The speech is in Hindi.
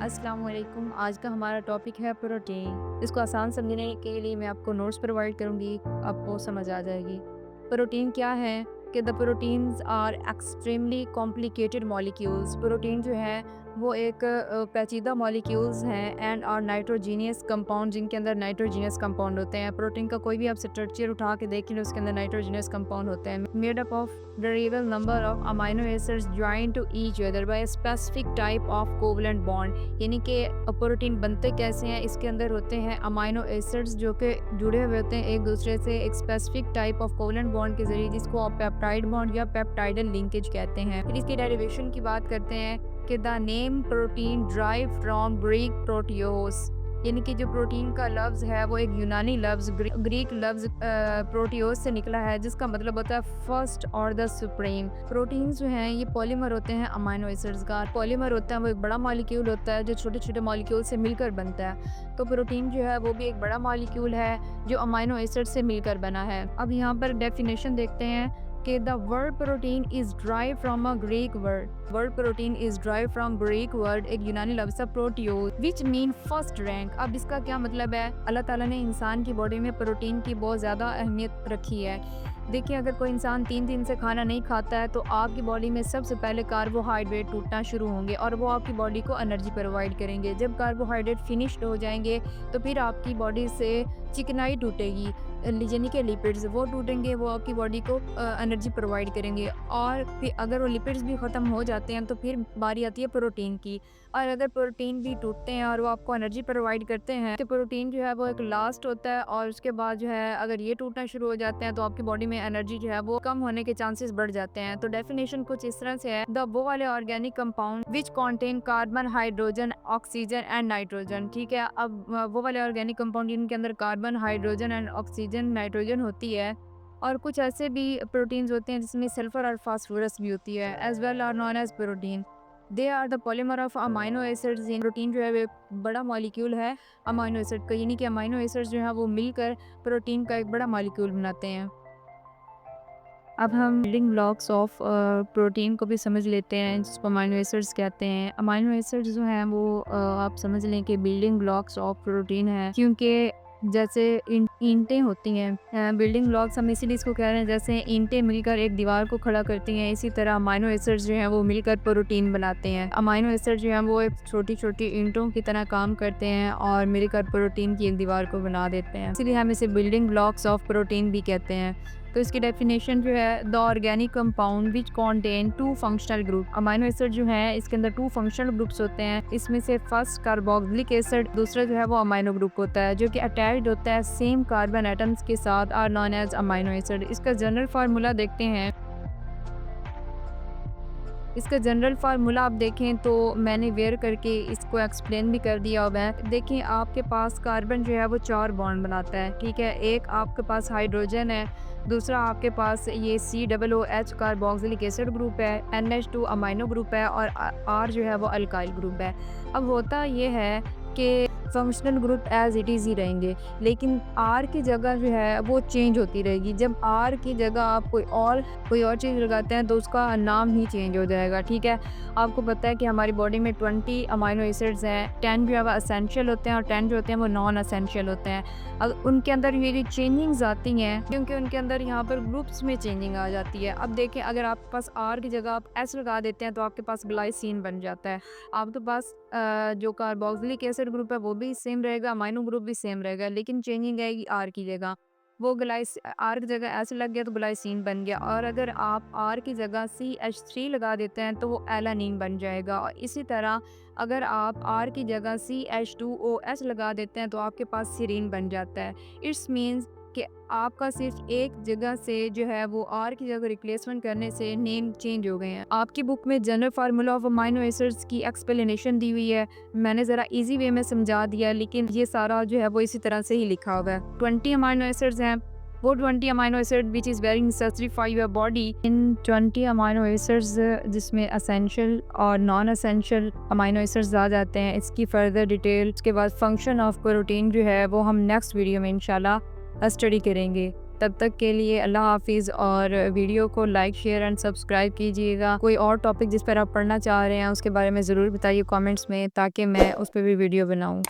अस्सलाम वालेकुम। आज का हमारा टॉपिक है प्रोटीन। इसको आसान समझने के लिए मैं आपको नोट्स प्रोवाइड करूँगी, आपको समझ आ जाएगी। प्रोटीन क्या है कि the proteins are extremely complicated molecules. Protein जो है वो एक पेचीदा मॉलिक्यूल्स हैं एंड आर नाइट्रोजीनियस कंपाउंड, जिनके अंदर नाइट्रोजीनियस कंपाउंड होते हैं। प्रोटीन का कोई भी आप स्ट्रक्चर उठा के देख लो, उसके अंदर नाइट्रोजीनियस कंपाउंड होते हैं। Made up of variable number of amino acids joined to each other by a specific type of covalent bond। यानी कि प्रोटीन बनते कैसे हैं, इसके अंदर होते हैं अमाइनो एसिड्स जो कि जुड़े हुए होते हैं एक दूसरे से एक specific type of covalent bond के जरिए, जिसको आप पेप्टाइड बॉन्ड या पेप्टाइडल लिंकेज कहते हैं। फिर इसकी डेरिवेशन की बात करते हैं कि the name protein drive from Greek proteios. यानी कि जो प्रोटीन का लफ्ज़ है वो एक यूनानी लफ्ज़ ग्रीक लफ्ज़ प्रोटियोस से निकला है, जिसका मतलब होता है फर्स्ट और द सुप्रीम। प्रोटीन जो हैं ये पॉलीमर होते हैं अमाइनो एसिड्स का। पॉलीमर होता है वो एक बड़ा मॉलिक्यूल होता है जो छोटे छोटे मॉलिक्यूल से मिलकर बनता है। तो प्रोटीन जो है वो भी एक बड़ा मॉलिक्यूल है जो अमाइनो एसिड से मिलकर बना है। अब यहाँ पर डेफिनेशन देखते हैं कि the word protein is drive from a Greek word protein is drive from Greek word, एक यूनानी लफ्ज़ है प्रोटियोस, विच मीन फर्स्ट रैंक। अब इसका क्या मतलब है? अल्लाह ताला ने इंसान की बॉडी में प्रोटीन की बहुत ज़्यादा अहमियत रखी है। देखिए, अगर कोई इंसान 3 दिन से खाना नहीं खाता है तो आपकी बॉडी में सबसे पहले कार्बोहाइड्रेट टूटना शुरू होंगे और वो आपकी बॉडी को एनर्जी प्रोवाइड करेंगे। जब कार्बोहाइड्रेट फिनिश्ड हो जाएंगे तो फिर आपकी बॉडी से चिकनाई टूटेगी, यानी कि लिपिड्स वो टूटेंगे, वो आपकी बॉडी को एनर्जी प्रोवाइड करेंगे। और फिर अगर वो लिपिड्स भी ख़त्म हो जाते हैं तो फिर बारी आती है प्रोटीन की। और अगर प्रोटीन भी टूटते हैं और वो आपको एनर्जी प्रोवाइड करते हैं तो प्रोटीन जो है वो एक लास्ट होता है, और उसके बाद जो है अगर ये टूटना शुरू हो जाते हैं तो आपकी बॉडी में एनर्जी जो है वो कम होने के चांसेस बढ़ जाते हैं। तो डेफिनेशन कुछ इस तरह से है, द वो वाले organic compound which contain carbon, hydrogen, oxygen and nitrogen. ठीक है, अब वो वाले ऑर्गेनिक कंपाउंड जिनके अंदर carbon, hydrogen and oxygen, nitrogen होती है, और कुछ ऐसे भी प्रोटीन्स होते हैं जिसमें सल्फर और फास्फोरस भी होती है, as well are known as protein. They are the polymer of amino acids. Protein जो है वो एक बड़ा मॉलिक्यूल है अमाइनो एसिड का, यानी कि अमाइनो एसिड्स जो है वो मिलकर प्रोटीन का एक बड़ा मॉलिक्यूल बनाते हैं। अब हम बिल्डिंग ब्लॉक्स ऑफ प्रोटीन को भी समझ लेते हैं, जिसको अमाइनो एसिड्स कहते हैं। अमाइनो एसिड्स जो हैं वो आप समझ लें कि बिल्डिंग ब्लॉक्स ऑफ प्रोटीन है, क्योंकि जैसे ईंटें होती हैं, बिल्डिंग ब्लॉक्स हम इसीलिए इसको कह रहे हैं, जैसे ईंटें मिलकर एक दीवार को खड़ा करती हैं, इसी तरह अमाइनो एसिड्स जो हैं वो मिलकर प्रोटीन बनाते हैं। अमाइनो एसिड जो हैं वो एक छोटी छोटी ईंटों की तरह काम करते हैं और मिलकर प्रोटीन की एक दीवार को बना देते हैं, इसलिए हम इसे बिल्डिंग ब्लॉक्स ऑफ प्रोटीन भी कहते हैं। तो इसकी डेफिनेशन जो है, the organic compound which contain 2 functional group. Amino acid जो है इसके अंदर 2 फंक्शनल ग्रुप्स होते हैं। इसमें से फर्स्ट कार्बोक्सिलिक एसिड, दूसरा जो है वो अमाइनो ग्रुप होता है जो कि अटैच्ड होता है सेम कार्बन एटम्स के साथ, are known as amino acid. इसका जनरल फार्मूला देखते हैं। इसका जनरल फार्मूला आप देखें तो मैंने वेयर करके इसको एक्सप्लेन भी कर दिया हुआ है। देखिए, आपके पास कार्बन जो है वो 4 बॉन्ड बनाता है, ठीक है। एक आपके पास हाइड्रोजन है, दूसरा आपके पास ये COOH कार्बोक्सिलिक एसिड ग्रुप है, NH2 अमाइनो ग्रुप है, और R जो है वो अल्काइल ग्रुप है। अब होता ये है कि functional group as it is ही रहेंगे, लेकिन R की जगह जो है वो चेंज होती रहेगी। जब R की जगह आप कोई और चीज़ लगाते हैं तो उसका नाम ही चेंज हो जाएगा, ठीक है। आपको पता है कि हमारी बॉडी में 20 अमाइनो एसिड्स हैं, 10 जो है वो असेंशियल होते हैं और 10 जो होते हैं वो नॉन असेंशियल होते हैं। अब उनके अंदर ये चेंजिंग्स आती हैं क्योंकि उनके अंदर यहाँ पर ग्रुप्स में चेंजिंग आ जाती है। अब देखें, अगर आपके पास R की जगह आप S लगा देते हैं तो आपके पास ग्लाइसिन बन जाता है। आपके पास जो कार्बोक्सिलिक एसिड ग्रुप है वो भी सेम रहेगा, अमाइनो ग्रुप भी सेम रहेगा, लेकिन चेंजिंग आएगी R की जगह। वो R की जगह S लग गया तो ग्लाइसिन बन गया, और अगर आप R की जगह CH3 लगा देते हैं तो वो एलानिन बन जाएगा। और इसी तरह अगर आप R की जगह CH2OH लगा देते हैं तो आपके पास सीरीन बन जाता है। इट्स मीन्स कि आपका सिर्फ एक जगह से जो है वो R की जगह रिप्लेसमेंट करने से नेम चेंज हो गए हैं। आपकी बुक में general formula of amino acids की एक्सप्लेनेशन दी हुई है, मैंने ज़रा इजी वे में समझा दिया, लेकिन ये सारा जो है वो इसी तरह से ही लिखा हुआ है। 20 अमाइनो एसिड्स हैं, वो 20 amino acid which is very necessary for your body. In 20 amino acids जिसमें असेंशियल और नॉन असेंशियल अमाइनो एसिड्स आ जाते हैं। इसकी फर्दर डिटेल, उसके बाद फंक्शन ऑफ प्रोटीन जो है वो हम नेक्स्ट वीडियो में इंशाल्लाह स्टडी करेंगे। तब तक के लिए अल्लाह हाफ़िज़ और वीडियो को लाइक, शेयर एंड सब्सक्राइब कीजिएगा। कोई और टॉपिक जिस पर आप पढ़ना चाह रहे हैं उसके बारे में ज़रूर बताइए कमेंट्स में ताकि मैं उस पे भी वीडियो बनाऊँ।